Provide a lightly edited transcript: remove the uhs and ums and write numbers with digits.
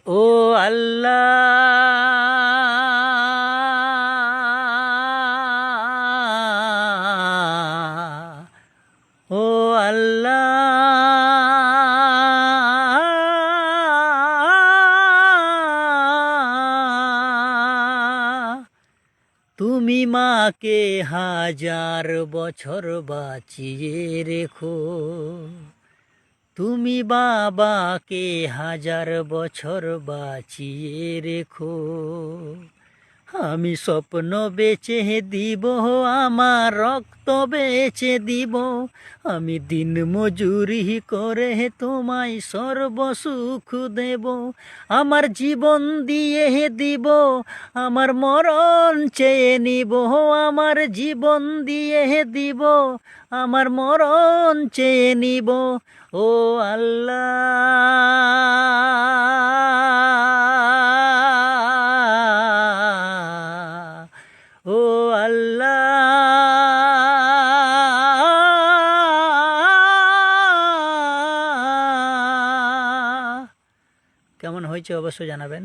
ও আল্লাহ, ও আল্লাহ, তুমি মাকে হাজার বছর বাঁচিয়ে রেখো, তুমি বাবাকে হাজার বছর বাঁচিয়ে রেখো। আমি স্বপ্ন বেচে দিব, আমার রক্ত বেচে দিব, আমি দিন মজুরি করে তোমায় সর্বসুখ দেব। আমার জীবন দিয়ে দিব, আমার মরণ চেয়ে নিব, আমার জীবন দিয়ে দিব, আমার মরণ চেয়ে নিব। ও আল্লাহ, ও আল্লাহ। কেমন হয়েছে অবশ্যই জানাবেন।